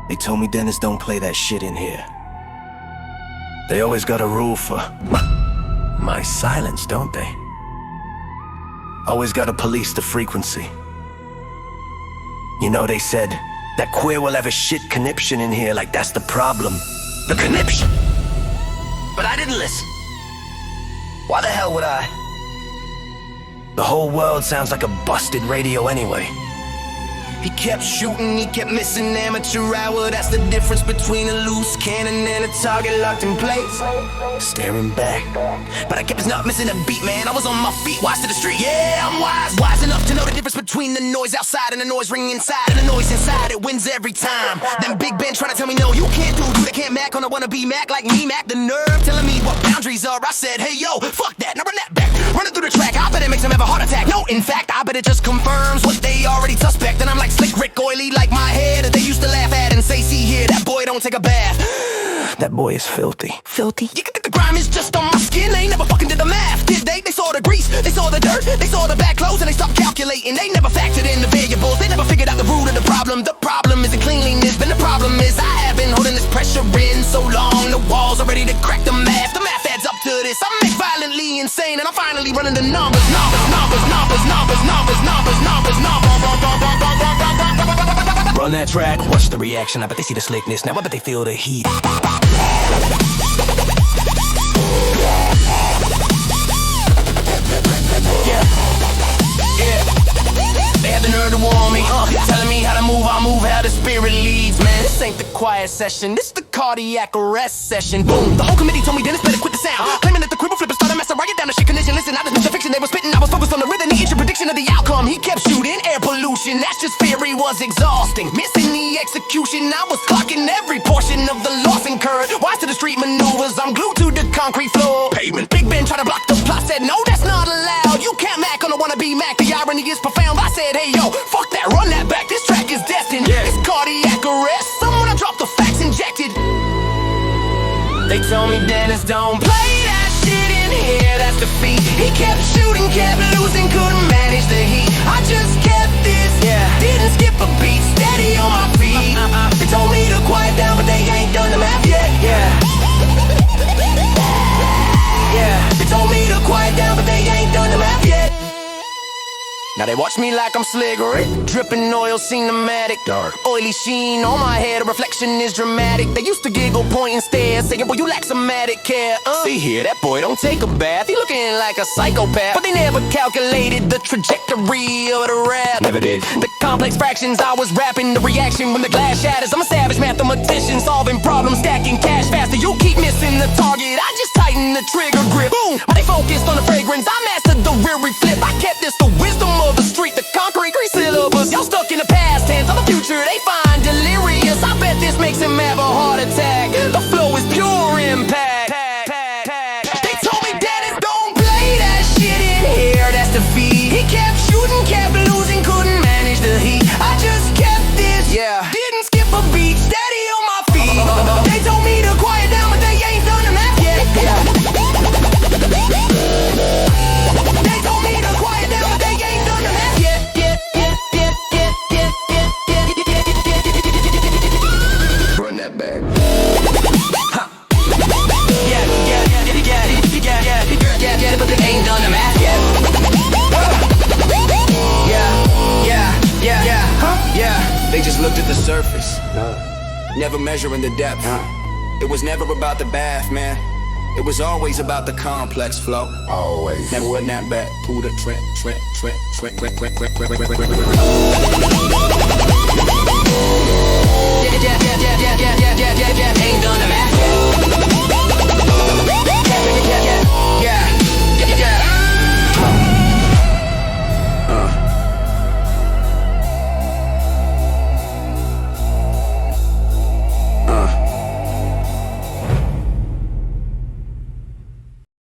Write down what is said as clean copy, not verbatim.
They told me Dennis don't play that shit in here. They always got a rule for my silence, don't they? Always gotta police the frequency. You know, they said that queer will have a shit conniption in here, like that's the problem. The conniption! But I didn't listen. Why the hell would I? The whole world sounds like a busted radio anyway. He kept shooting, he kept missing amateur hour. That's the difference between a loose cannon and a target locked in place. Staring back, but I kept his not missing a beat, man. I was on my feet, wise to the street. Yeah, I'm wise enough to know the difference between the noise outside and the noise ringing inside. And the noise inside, it wins every time. Then Big Ben trying to tell me no, you can't do that can't Mac on I wanna be Mac like me, Mac. The nerve telling me what boundaries are. I said, hey yo, fuck that, now run that back. Running through the track, I bet it makes him have a heart attack. No, in fact, I bet it just confirms what they already suspect. And I'm like slick Rick, oily like my hair that they used to laugh at and say, see here, that boy don't take a bath. That boy is filthy. Filthy? You can think the grime is just on my skin. They never fucking did the math, did they? They saw the grease, they saw the dirt, they saw the bad clothes, and they stopped calculating. They never factored in the variables. They never figured out the root of the problem. The problem isn't cleanliness, but the problem is I have been holding this pressure in so long. The walls are ready to crack the math. The math adds up to this. I'm violently insane, and I'm finally running the numbers. Run that track, watch the reaction. I bet they see the slickness, now I bet they feel the heat. Yeah. They had the nerve to warn me, telling me how to move, I move how the spirit leads, man. This ain't the quiet session, this the cardiac arrest session. Boom, the whole committee told me Dennis better quit the sound, claiming that the crib flippers started messing right down the shit condition. Listen, I just the fiction they were spitting, I was focused on the rhythm, the prediction of the outcome. He kept shooting, air pollution, that's just fear, he was exhausting. Missing the execution, I was clocking every portion of the loss incurred. Wise to the street maneuvers, I'm glued to the concrete floor. Pavement. Big Ben tried to block the plot, said no, that's not allowed. You can't Mac on a wanna be Mac, the irony is profound. I said, hey yo, fuck that, run that back, this track is destined. It's cardiac arrest, someone I dropped the facts injected. They told me Dennis don't play that shit in here, that's defeat. He kept shooting, kept losing, couldn't manage the heat. I just kept this, didn't skip a beat, steady on my feet. They told me to quiet down, but they ain't done the math yet. They told me to quiet down, but they ain't done the math yet. Now they watch me like I'm Slick Rick, dripping oil, cinematic, dark, oily sheen on my head, a reflection is dramatic. They used to giggle, point and stare, saying, boy, you lack somatic care. See here, that boy don't take a bath, he looking like a psychopath. But they never calculated the trajectory of the rap. Never did. The complex fractions I was rapping, the reaction when the glass shatters. I'm a savage mathematician, solving problems, stacking cash faster. You keep missing the target, I just tighten the trigger grip. Boom, but they focused on the fragrance, I mastered the rear flip. I kept this the wisdom of the street, the concrete grease syllabus. Y'all stuck in the past tense, on the future they find delirious. I bet this makes him have a heart attack. The flow is pure impact. They told me Dennis don't play that shit in here, that's defeat. He kept shooting, kept losing, couldn't manage the heat. I just kept this, didn't skip a beat, steady on my feet. They told me to quiet down, but they ain't done the math yet. They told me to quiet down, but they ain't done the math yet. Run that back. Yeah, but they ain't done the math yet. Yeah. They just looked at the surface, never measuring the depth. It was never about the bath, man. It was always about the complex flow. Always. Never would nap back. Pull the trip.